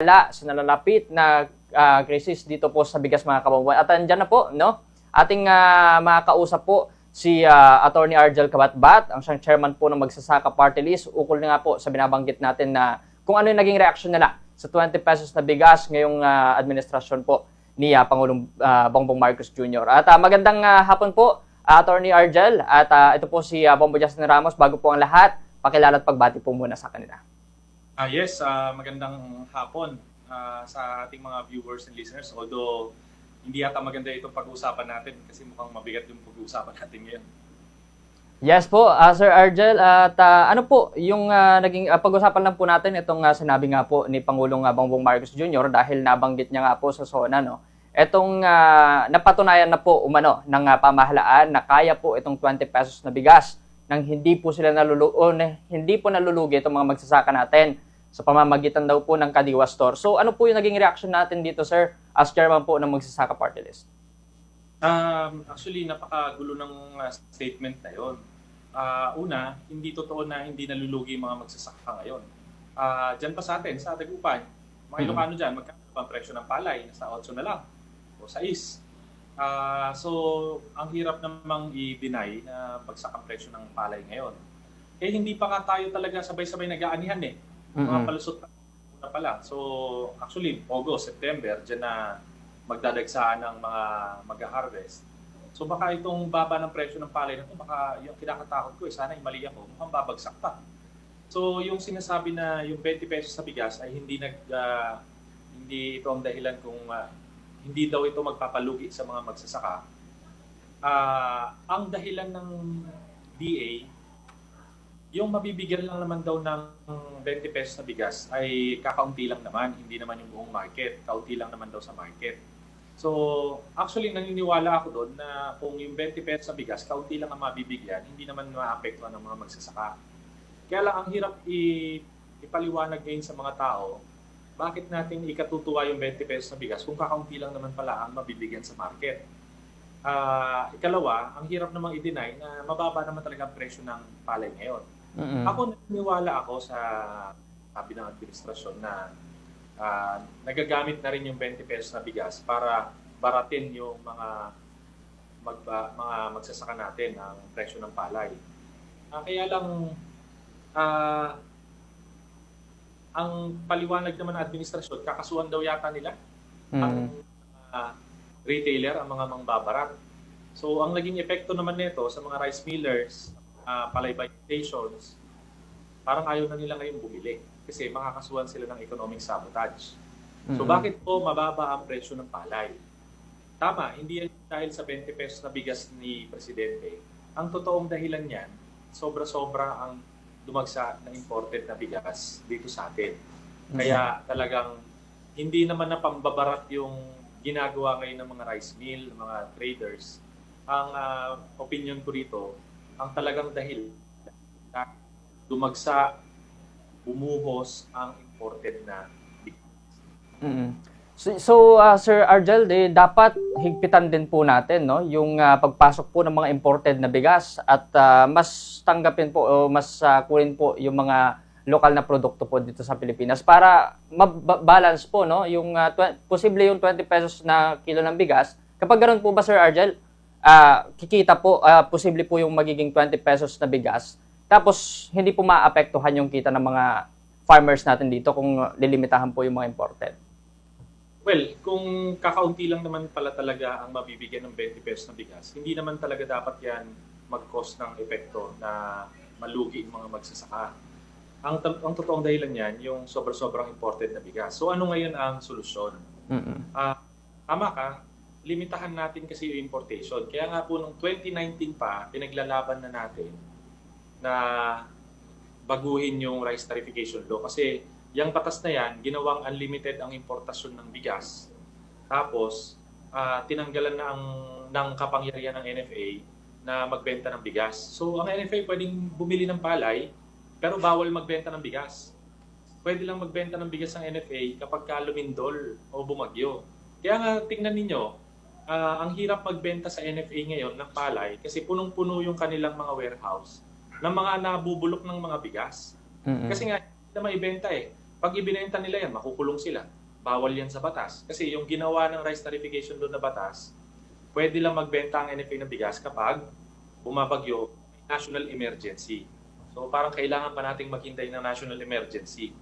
sa nalalapit na krisis dito po sa bigas mga kababayan. At andyan na po, no? Ating makakausap po si Attorney Argel Cabatbat, ang siyang chairman po ng Magsasaka Party List. Ukol na nga po sa binabanggit natin na kung ano yung naging reaksyon nila sa 20 pesos na bigas ngayong administrasyon po ni Pangulong Bongbong Marcos Jr. At magandang hapon po, Attorney Argel. At ito po si Bombo Justin Ramos. Bago po ang lahat, pakilala at pagbati po muna sa kanila. Yes, magandang hapon sa ating mga viewers and listeners. Although hindi yata maganda itong pag-uusapan natin kasi mukhang mabigat yung pag-uusapan natin ngayon. Yes po, Sir Argel. At ano po yung naging pag-usapan lang po natin itong sinabi nga po ni Pangulong Bongbong Marcos Jr. dahil nabanggit niya nga po sa SONA, no? Itong napatunayan na po umano ng pamahalaan na kaya po itong 20 pesos na bigas nang hindi po sila nalulugi itong mga magsasaka natin sa pamamagitan daw po ng Kadiwa Store. So ano po yung naging reaction natin dito, sir, as chairman po ng Magsasaka Party List? Actually, napakagulo ng statement na yon. Una, hindi totoo na hindi nalulugi yung mga magsasaka ngayon. Diyan pa sa atin, sa Dagupan, mga Ilocano dyan, magkano ang presyo ng palay? Nasa 8 na lang o 6. So, ang hirap namang i-deny na bagsak ang presyo ng palay ngayon. Eh, hindi pa nga tayo talaga sabay-sabay nag-aanihan eh. Mga palusot na pala. So, actually, August, September, dyan na magdadagsaan ng mga mag-harvest. So, baka itong baba ng presyo ng palay na ito, baka yung kinakatakot ko, sana yung mali ako, mukhang babagsak pa. So, yung sinasabi na yung 20 pesos sa bigas ay hindi ito ang dahilan kung hindi daw ito magpapalugi sa mga magsasaka. Ang dahilan ng DA, yung mabibigyan lang naman daw ng 20 pesos na bigas ay kakaunti lang naman, hindi naman yung buong market. Kaunti lang naman daw sa market. So, actually, naniniwala ako doon na kung yung 20 pesos na bigas, kaunti lang ang mabibigyan, hindi naman maapektuhan ng mga magsasaka. Kaya lang, ang hirap ipaliwanag ngayon sa mga tao, bakit natin ikatutuwa yung 20 pesos na bigas kung kakaunti lang naman pala ang mabibigyan sa market. Ikalawa, ang hirap namang i-deny na mababa naman talaga ang presyo ng palay ngayon. Ako, naniniwala ako sa sabi ng administrasyon na nagagamit na rin yung 20 pesos na bigas para baratin yung mga magsasaka natin ang presyo ng palay. Kaya lang, ang paliwanag naman ng administrasyon, kakasuhan daw yata nila ang retailer, ang mga mangbabarat. So, ang naging epekto naman nito sa mga rice millers, palaybay stations, parang ayaw na nila ngayon bumili kasi makakasuhan sila ng economic sabotage. So, bakit po mababa ang presyo ng palay? Tama, hindi yan dahil sa 20 pesos na bigas ni Presidente. Ang totoong dahilan niyan, sobra-sobra ang dumagsa ng imported na bigas dito sa atin. Kaya talagang hindi naman na pambabarat yung ginagawa ngayon ng mga rice mill, mga traders. Ang opinion ko rito, ang talagang dahil dumagsa, bumuhos ang imported na bigas. So, Sir Argel, dapat higpitan din po natin, no, yung pagpasok po ng mga imported na bigas at mas tanggapin po o mas kunin po yung mga lokal na produkto po dito sa Pilipinas para balance po, no, yung posible yung 20 pesos na kilo ng bigas. Kapag ganoon po ba, Sir Argel, kikita po, posible po yung magiging 20 pesos na bigas. Tapos, hindi po maapektuhan yung kita ng mga farmers natin dito kung lilimitahan po yung mga imported. Well, kung kakaunti lang naman pala talaga ang mabibigyan ng 20 pesos na bigas, hindi naman talaga dapat yan mag-cause ng epekto na malugi yung mga magsasaka. Ang totoong dahilan yan, yung sobrang imported na bigas. So ano ngayon ang solusyon? Tama ka, limitahan natin kasi yung importation. Kaya nga po noong 2019 pa, pinaglalaban na natin na baguhin yung rice tarification law. Kasi yung batas na yan, ginawang unlimited ang importasyon ng bigas. Tapos, tinanggalan na ng kapangyarihan ng NFA na magbenta ng bigas. So, ang NFA pwedeng bumili ng palay, pero bawal magbenta ng bigas. Pwede lang magbenta ng bigas ng NFA kapag lumindol o bumagyo. Kaya nga, tingnan ninyo, ang hirap magbenta sa NFA ngayon ng palay kasi punong-puno yung kanilang mga warehouse ng mga nabubulok ng mga bigas. Kasi nga, hindi na maibenta eh. Pag ibinenta nila yan, makukulong sila. Bawal yan sa batas. Kasi yung ginawa ng rice tariffication doon na batas, pwede lang magbenta ang NFA ng bigas kapag bumabagyo, national emergency. So parang kailangan pa nating maghintay ng national emergency.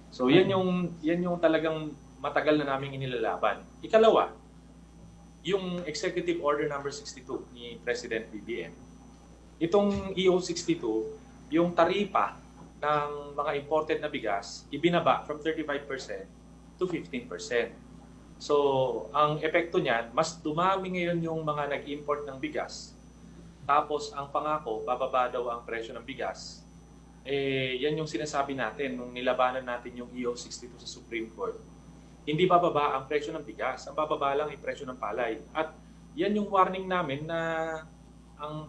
So yan yung talagang matagal na naming inilalaban. Ikalawa, yung Executive Order number 62 ni President BBM. Itong EO 62, yung taripa ng mga imported na bigas, ibinaba from 35% to 15%. So, ang epekto niyan, mas dumami ngayon yung mga nag-import ng bigas. Tapos, ang pangako, bababa daw ang presyo ng bigas. Yan yung sinasabi natin nung nilabanan natin yung EO 62 sa Supreme Court. Hindi bababa ang presyo ng bigas, ang bababa lang yung presyo ng palay. At yan yung warning namin na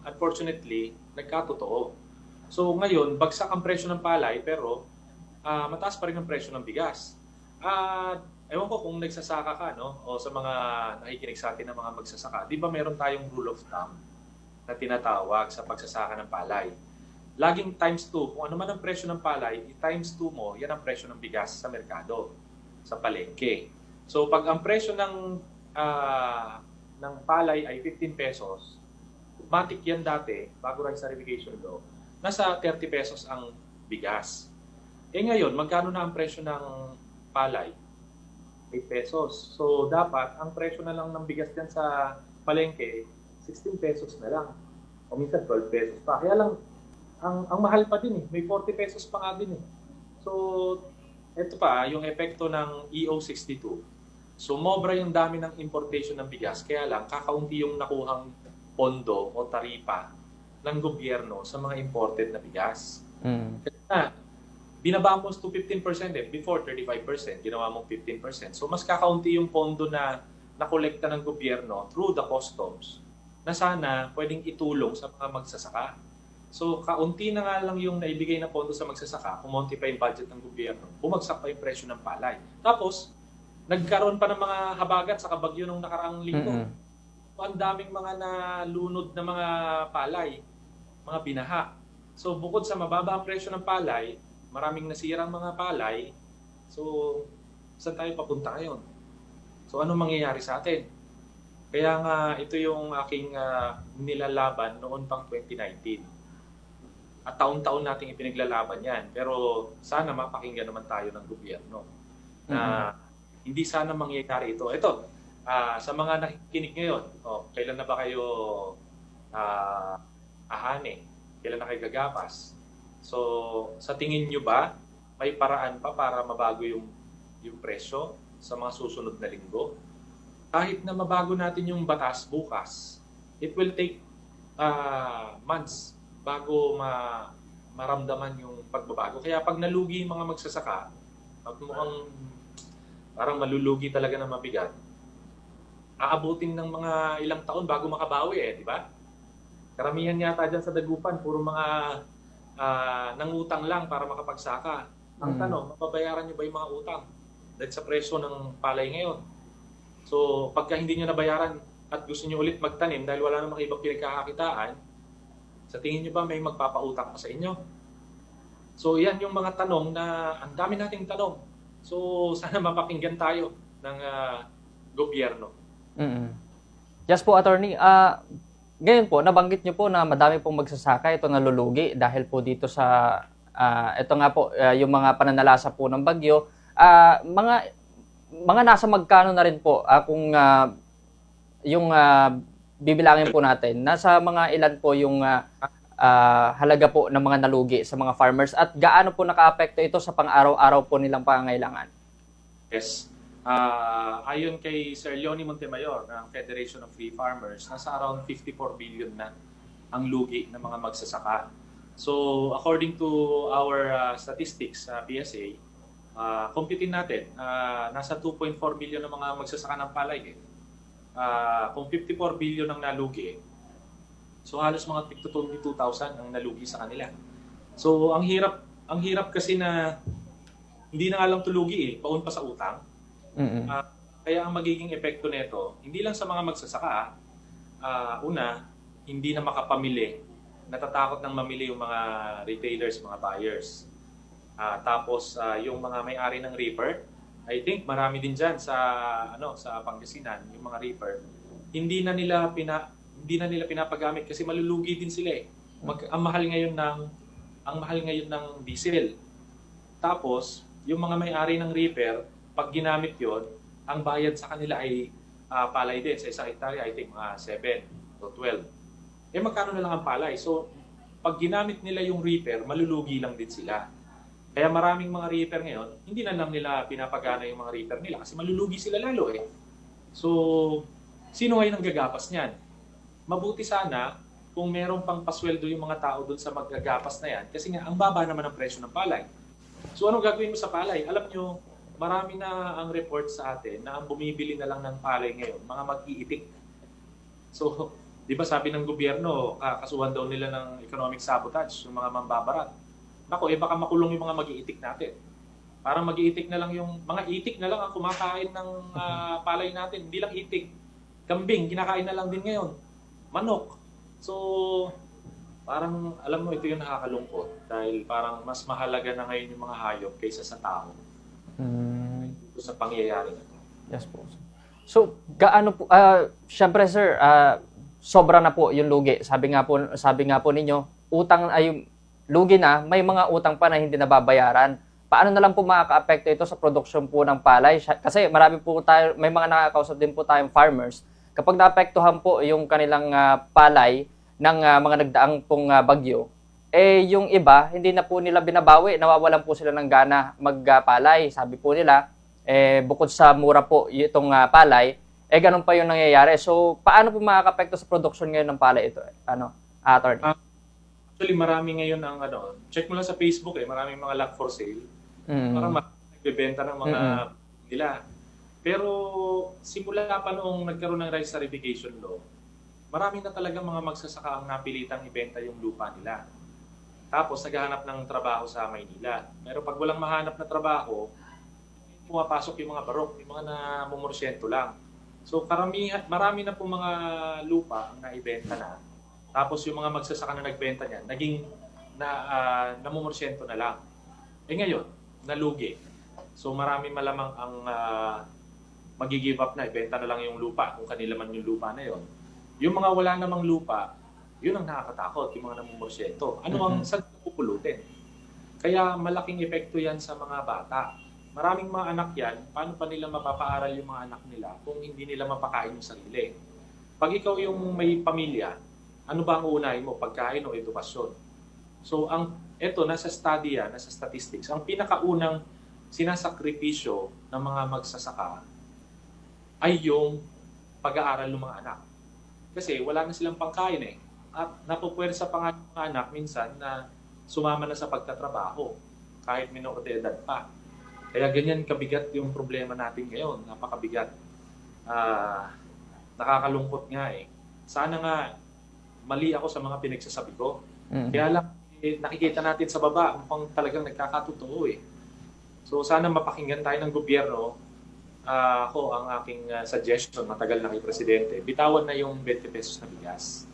unfortunately, nagkatotoo. So ngayon, bagsak ang presyo ng palay pero mataas pa rin ang presyo ng bigas. Ewan ko kung nagsasaka ka, no? O sa mga nakikinig sa atin ng mga magsasaka, di ba meron tayong rule of thumb na tinatawag sa pagsasaka ng palay? Laging times 2. Kung ano man ang presyo ng palay, times 2 mo, yan ang presyo ng bigas sa merkado, sa palengke. So pag ang presyo ng palay ay 15 pesos, matik yan dati, bago rice tariffication law, nasa 30 pesos ang bigas. Ngayon, magkano na ang presyo ng palay? 8 pesos. So, dapat, ang presyo na lang ng bigas dyan sa palengke, 16 pesos na lang. O minsan, 12 pesos pa. Kaya lang, ang mahal pa din eh. May 40 pesos pa nga din eh. So, ito pa, yung epekto ng EO 62. So, mobra yung dami ng importation ng bigas. Kaya lang, kakaunti yung nakuhang pondo o taripa ng gobyerno sa mga imported na bigas. Kasi binaba mo to 15% before 35%, ginawa mong 15%. So mas kakaunti yung pondo na nakolekta ng gobyerno through the customs na sana pwedeng itulong sa mga magsasaka. So kaunti na nga lang yung naibigay na pondo sa magsasaka, kumonti pa yung budget ng gobyerno, bumagsak pa yung presyo ng palay. Tapos, nagkaroon pa ng mga habagat sa kabagyo nung nakaraang linggo. Ang daming mga nalunod na mga palay, mga binaha. So bukod sa mababa ang presyo ng palay, maraming nasirang mga palay. So saan tayo papunta ngayon? So anong mangyayari sa atin? Kaya nga ito yung aking nilalaban noon pang 2019. At taon-taon nating ipinaglalaban yan. Pero sana mapakinggan naman tayo ng gobyerno na hindi sana mangyayari ito. Ito, sa mga nakikinig ngayon, kailan na ba kayo ahane? Kailan na kayo gagapas? So, sa tingin nyo ba, may paraan pa para mabago yung presyo sa mga susunod na linggo? Kahit na mabago natin yung batas bukas, it will take months bago maramdaman yung pagbabago. Kaya pag nalugi yung mga magsasaka, mukhang parang malulugi talaga ng mabigat, aabutin ng mga ilang taon bago makabawi di ba? Karamihan yata dyan sa dagupan, puro mga nangutang lang para makapagsaka. Ang tanong, mababayaran nyo ba yung mga utang? Dahil sa presyo ng palay ngayon. So, pagka hindi nyo nabayaran at gusto nyo ulit magtanim dahil wala namang ibang pinagkakakitaan, sa tingin nyo ba may magpapautang pa sa inyo? So, yan yung mga tanong na ang dami nating tanong. So, sana mapakinggan tayo ng gobyerno. Yes po, attorney. Ngayon po, nabanggit niyo po na madami pong magsasaka ito nalulugi dahil po dito sa ito nga po yung mga pananalasa po ng bagyo. Mga nasa magkano na rin po kung yung bibilangin po natin, nasa mga ilan po yung halaga po ng mga nalugi sa mga farmers at gaano po nakaapekto ito sa pang-araw-araw po nilang pangangailangan? Yes. Ayon kay Sir Leonie Montemayor ng Federation of Free Farmers, nasa around 54 billion na ang lugi ng mga magsasaka. So, according to our statistics sa PSA, computin natin, nasa 2.4 billion ng mga magsasaka ng palay. Kung 54 billion ang nalugi, so halos mga 22,000 ang nalugi sa kanila. So, ang hirap kasi na hindi na nga lang tulugi paun pa sa utang. Kaya ang magiging epekto nito, hindi lang sa mga magsasaka, una, hindi na makapamili, natatakot nang mamili yung mga retailers, mga buyers. Tapos yung mga may-ari ng reaper, I think marami din diyan sa sa Pangasinan, yung mga reaper, hindi na nila pinapagamit kasi malulugi din sila eh. Ang mahal ngayon ng diesel. Tapos, yung mga may-ari ng reaper, pag ginamit 'yon, ang bayad sa kanila ay palay din sa isang hektarya, I think mga 7 to 12. Magkano na lang ang palay? So, pag ginamit nila yung reaper, malulugi lang din sila. Kaya maraming mga reaper ngayon, hindi na lang nila pinapagana yung mga reaper nila kasi malulugi sila lalo eh. So, sino ngayon ang gagapas niyan? Mabuti sana kung meron pang pasweldo yung mga tao doon sa maggagapas na yan kasi nga ang baba naman ang presyo ng palay. So, anong gagawin mo sa palay? Alam nyo, marami na ang report sa atin na ang bumibili na lang ng palay ngayon, mga mag-iitik. So, di ba sabi ng gobyerno, kasuhan daw nila ng economic sabotage, yung mga mambabarat. Nako, baka makulong yung mga mag-iitik natin. Parang mag-iitik na lang yung, mga itik na lang ang kumakain ng palay natin. Hindi lang itik. Kambing, kinakain na lang din ngayon. Manok. So, parang, alam mo, ito yung nakakalungkot. Dahil parang mas mahalaga na ngayon yung mga hayop kaysa sa tao. Ito sa pangyayari na ito. Yes po. So, gaano po, syempre sir, sobra na po yung lugi. Sabi nga po ninyo, utang ay lugi na, may mga utang pa na hindi nababayaran. Paano na lang po makaka-apekto ito sa produksyon po ng palay? Kasi marami po tayo, may mga nakakausap din po tayong farmers. Kapag naapektuhan po yung kanilang palay ng mga nagdaang pong bagyo, yung iba, hindi na po nila binabawi. Nawawalan po sila ng gana magpalay. Sabi po nila, bukod sa mura po itong palay, ganun pa yung nangyayari. So, paano po makaka-apekto sa produksyon ngayon ng palay ito? Attorney? Actually, marami ngayon ang check mo lang sa Facebook maraming mga lot for sale. Parang nagbebenta ng mga nila. Pero simula pa noong nagkaroon ng rice certification law, marami na talaga mga magsasaka ang napilitang ibenta yung lupa nila. Tapos naghahanap ng trabaho sa Maynila. Pero pag walang mahanap na trabaho, pumapasok yung mga barok, yung mga namumursyento lang. So marami na po mga lupa ang naibenta na. Tapos yung mga magsasaka na nagbenta niyan, naging namumursyento na lang. Ngayon, nalugi. So marami malamang ang mag-give up na, ibenta na lang yung lupa kung kanila man yung lupa na yon. Yung mga wala namang lupa, yun ang nakakatakot, yung mga namumursyento. Ano ang saan pupulutin? Kaya malaking epekto yan sa mga bata. Maraming mga anak yan, paano pa nila mapapaaral yung mga anak nila kung hindi nila mapakain yung sarili? Pag ikaw yung may pamilya, ano ba ang uunahin mo? Pagkain o edukasyon? So, nasa study yan, nasa statistics, ang pinakaunang sinasakripisyo ng mga magsasaka ay yung pag-aaral ng mga anak. Kasi wala na silang pangkain At napupwersa pa nga ng mga anak minsan na sumama na sa pagtatrabaho kahit minor de edad pa. Kaya ganyan kabigat yung problema natin ngayon. Napakabigat. Nakakalungkot nga Sana nga mali ako sa mga pinagsasabi ko. Kaya lang, nakikita natin sa baba, mukhang talagang nagkakatotoo So sana mapakinggan tayo ng gobyerno. Ako, ang aking suggestion, matagal na kay Presidente, bitawan na yung 20 pesos na bigas.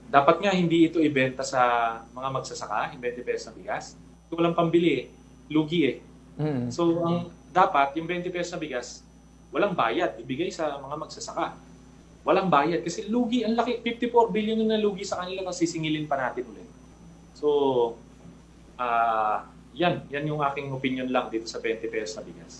Dapat nga hindi ito ibenta sa mga magsasaka, yung 20 pesos na bigas. Ito walang pambili lugi So dapat, yung 20 pesos na bigas, walang bayad, ibigay sa mga magsasaka. Walang bayad kasi lugi, ang laki, 54 billion na lugi sa kanila kasi sisingilin pa natin ulit. So, yan yung aking opinion lang dito sa 20 pesos na bigas.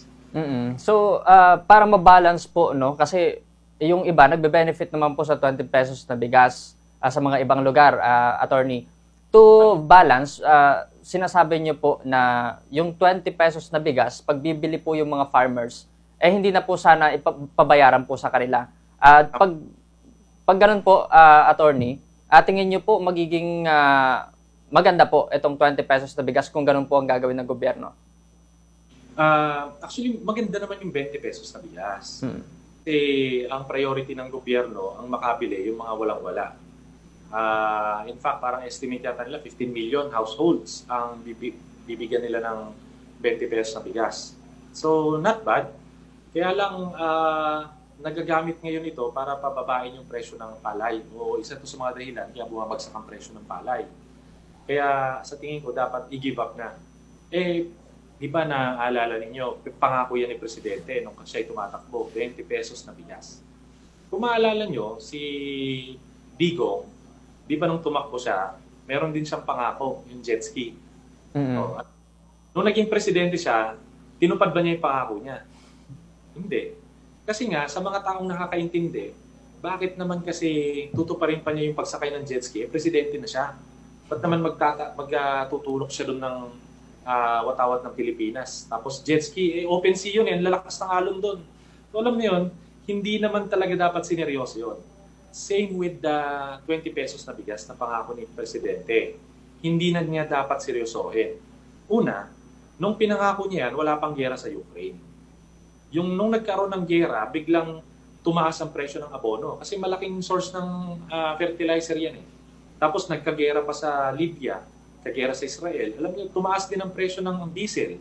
So, para ma-balance po, no, kasi yung iba, nagbe-benefit naman po sa 20 pesos na bigas sa mga ibang lugar, attorney. To balance, sinasabi niyo po na yung 20 pesos na bigas, pag bibili po yung mga farmers, hindi na po sana ipabayaran po sa kanila. Pag ganun po, attorney, tingin niyo po magiging maganda po itong 20 pesos na bigas kung ganun po ang gagawin ng gobyerno? Actually, maganda naman yung 20 pesos na bigas. Kasi ang priority ng gobyerno, ang makabili, yung mga walang-wala. In fact, parang estimate yata nila 15 million households ang bibigyan nila ng 20 pesos na bigas. So, not bad. Kaya lang, nagagamit ngayon ito para pababain yung presyo ng palay. O isa ito sa mga dahilan kaya bumabagsak ang presyo ng palay. Kaya sa tingin ko dapat i-give up na. Di ba naaalala ninyo, pangako yan ni Presidente nung siya'y tumatakbo, 20 pesos na bigas. Kung maalala nyo, si Digong, di ba nung tumakbo siya, meron din siyang pangako, yung jet ski. Oh, at nung naging presidente siya, tinupad ba niya yung pangako niya? Hindi. Kasi nga, sa mga taong nakakaintindi, bakit naman kasi tutuparin pa niya yung pagsakay ng jet ski? Presidente na siya. Ba't naman magtutulok siya doon ng watawat ng Pilipinas? Tapos jet ski, open sea yun, lalakas ng alon doon. So alam niyo yun, hindi naman talaga dapat sineryoso yun. Same with the 20 pesos na bigas na pangako ni Presidente. Hindi na niya dapat seryosohin. Una, nung pinangako niya yan, wala pang gera sa Ukraine. Nung nagkaroon ng gera, biglang tumaas ang presyo ng abono. Kasi malaking source ng fertilizer yan eh. Tapos nagkagera pa sa Libya, kagera sa Israel. Alam niyo, tumaas din ang presyo ng diesel.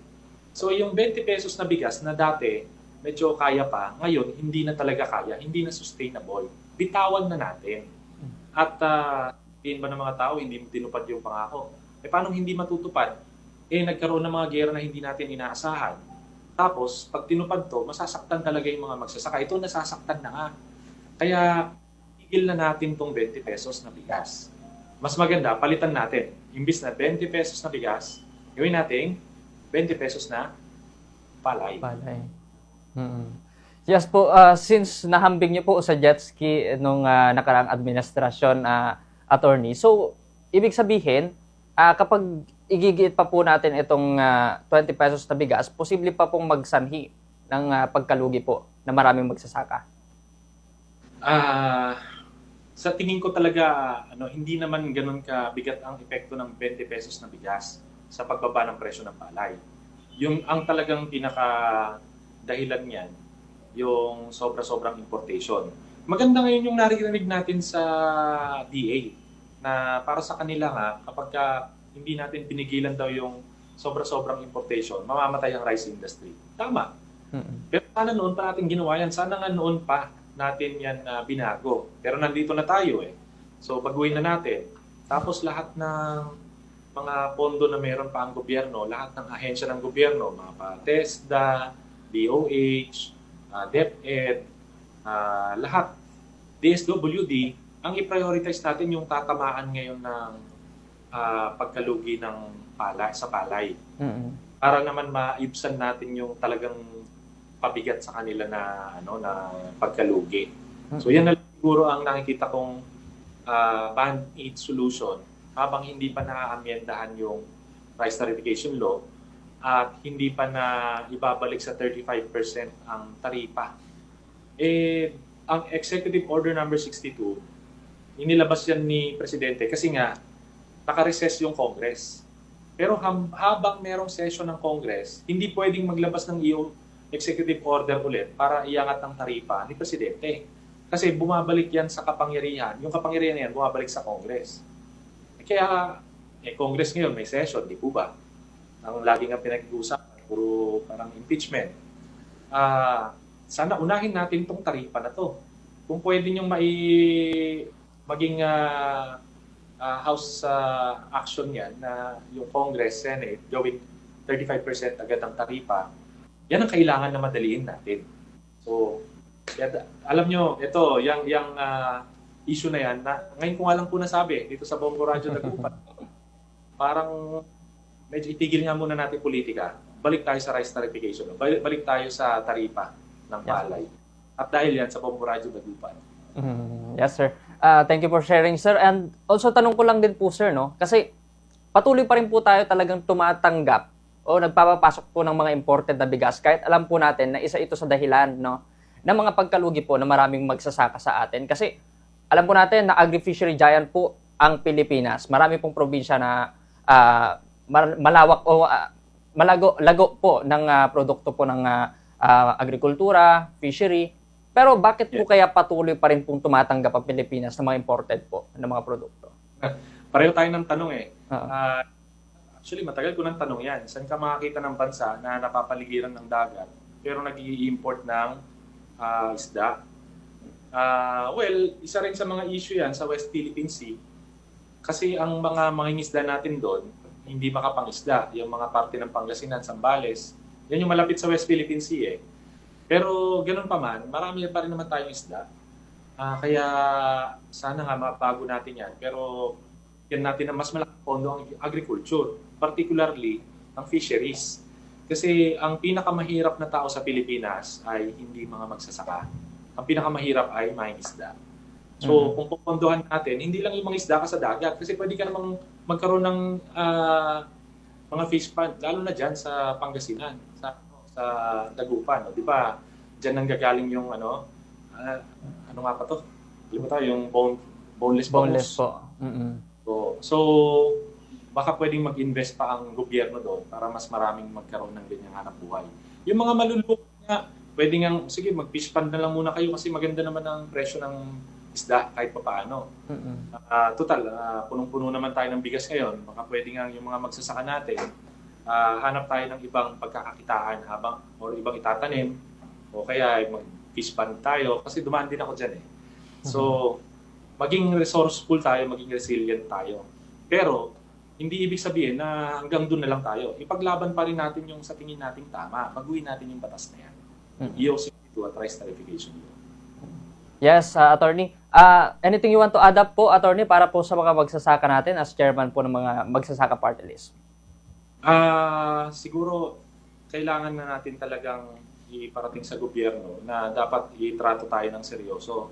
So yung 20 pesos na bigas na dati, medyo kaya pa, ngayon hindi na talaga kaya, hindi na sustainable. Bitawan na natin. At tingin ba ng mga tao, hindi tinupad yung pangako? Paano hindi matutupad? Nagkaroon ng mga gera na hindi natin inaasahan. Tapos, pag tinupad to, masasaktan talaga yung mga magsasaka. Ito, nasasaktan na nga. Kaya, tigil na natin tong 20 pesos na bigas. Mas maganda, palitan natin. Imbis na 20 pesos na bigas, gawin natin 20 pesos na palay. Palay. Yes po, since nahambing niyo po sa jet ski nung nakaraang administrasyon, attorney, so ibig sabihin, kapag igigit pa po natin itong 20 pesos na bigas, posible pa pong magsanhi ng pagkalugi po na maraming magsasaka? Sa tingin ko talaga, hindi naman ganun kabigat ang epekto ng 20 pesos na bigas sa pagbaba ng presyo ng palay. Ang talagang pinaka dahilan niyan, yung sobra-sobrang importation. Maganda ngayon yung naririnig natin sa DA na para sa kanila nga, kapag hindi natin pinigilan daw yung sobra-sobrang importation, mamamatay ang rice industry. Tama. Pero sana noon pa natin ginawa yan. Sana nga noon pa natin yan binago. Pero nandito na tayo eh. So baguhin na natin. Tapos lahat ng mga pondo na meron pa ang gobyerno, lahat ng ahensya ng gobyerno, mga TESDA, DOH, DepEd, lahat, DSWD, ang i-prioritize natin yung tatamaan ngayon ng pagkalugi ng sa palay. Para naman maibsan natin yung talagang pabigat sa kanila na na pagkalugi. So yan na siguro ang nakikita kong band-aid solution habang hindi pa naaamyendahan yung rice tariffication law at hindi pa na ibabalik sa 35% ang taripa. Ang Executive Order number 62, inilabas yan ni Presidente kasi nga naka-recess yung Congress. Pero habang merong session ng Congress, hindi pwedeng maglabas ng executive order ulit para iangat ang taripa ni Presidente. Kasi bumabalik yan sa kapangyarihan. Yung kapangyarihan yan bumabalik sa Congress. Kaya, Congress ngayon may session, di po ba? Ang lagi nga pinag-uusapan, puro parang impeachment. Sana unahin natin itong taripa na to. Kung pwede nyo maging House action yan na yung Congress, Senate, gawing 35% agad ang taripa, yan ang kailangan na madaliin natin. So, alam nyo, ito, yung issue na yan, na, ngayon ko nga lang po nasabi dito sa Bongo Radyo Dagupan, parang medyo itigil nga muna natin politika. Balik tayo sa rice tariffication. Balik tayo sa taripa ng palay. At dahil yan sa Bongo Radyo Dagupan. Yes, sir. Thank you for sharing, sir. And also, tanong ko lang din po, sir, no? Kasi patuloy pa rin po tayo talagang tumatanggap o nagpapapasok po ng mga imported na bigas kahit alam po natin na isa ito sa dahilan, no, ng mga pagkalugi po na maraming magsasaka sa atin. Kasi alam po natin na agri-fishery giant po ang Pilipinas. Marami pong probinsya na malawak o lago po ng produkto po ng agrikultura, fishery. Pero bakit po kaya patuloy pa rin pong tumatanggap ang Pilipinas ng mga imported po ng mga produkto? Pareho tayo ng tanong eh. Actually, matagal ko ng tanong yan. Saan ka makakita ng bansa na napapaligiran ng dagat pero nag-i-import ng isda? Well, isa rin sa mga issue yan sa West Philippine Sea. Kasi ang mga mangingisda natin doon, hindi makapangisda. Yung mga parte ng Pangasinan, Zambales, yan yung malapit sa West Philippine Sea eh. Pero ganoon pa man, marami pa rin naman tayong isda. Kaya sana nga mabago natin yan. Pero yan natin na mas malaking pondo ang agriculture, particularly ang fisheries. Kasi ang pinakamahirap na tao sa Pilipinas ay hindi mga magsasaka. Ang pinakamahirap ay mangingisda. So kung pupondohan natin, hindi lang yung mga isda ka sa dagat. Kasi pwede ka namang magkaroon ng mga fish pond, lalo na dyan sa Pangasinan, sa Dagupan. Di ba? Diyan nanggagaling yung ano nga pa to? Alam mo tayo, yung boneless Boneless bangus. po. Mm-mm. So, baka pwedeng mag-invest pa ang gobyerno doon para mas maraming magkaroon ng ganyang hanap buhay. Yung mga malulupot nga, pwede nga, sige, mag-fish pond na lang muna kayo kasi maganda naman ang presyo ng isda kahit pa paano. Total, punong-puno naman tayo ng bigas ngayon. Baka pwede nga yung mga magsasaka natin, hanap tayo ng ibang pagkakakitaan or ibang itatanim o kaya mag-fish pond tayo kasi dumaan din ako dyan eh. So, maging resourceful tayo, maging resilient tayo. Pero, hindi ibig sabihin na hanggang doon na lang tayo. Ipaglaban pa rin natin yung sa tingin nating tama. Baguhin natin yung batas na yan. EO62 at Rice Tarification Law. Yes, attorney. Anything you want to add up po, attorney, para po sa mga magsasaka natin as chairman po ng mga magsasaka party list? Siguro, kailangan na natin talagang iparating sa gobyerno na dapat itrato tayo ng seryoso.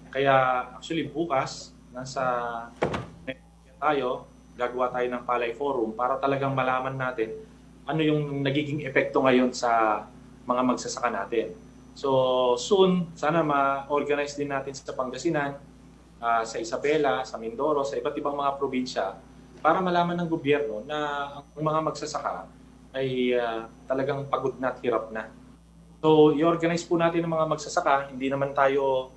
Kaya actually bukas, nasa tayo, gagawa tayo ng Palay Forum para talagang malaman natin ano yung nagiging epekto ngayon sa mga magsasaka natin. So soon, sana ma-organize din natin sa Pangasinan, sa Isabela, sa Mindoro, sa iba't ibang mga probinsya para malaman ng gobyerno na ang mga magsasaka ay talagang pagod na at hirap na. So i-organize po natin ang mga magsasaka, hindi naman tayo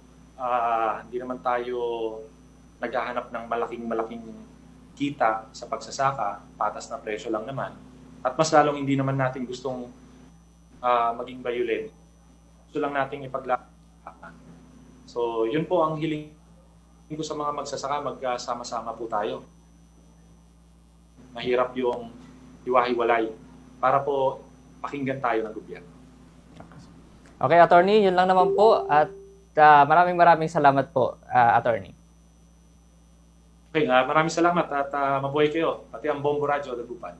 naghahanap ng malaking kita sa pagsasaka, patas na presyo lang naman. At mas lalong hindi naman natin gustong maging violent. Gusto lang nating ipaglaban. So, yun po ang hiling ko sa mga magsasaka, magsama-sama po tayo. Mahirap yung iwahiwalay para po pakinggan tayo ng gobyerno. Okay, attorney, yun lang naman po at maraming salamat po, attorney. Okay, maraming salamat at mabuhay kayo, pati ang Bombo Radyo Dagupan.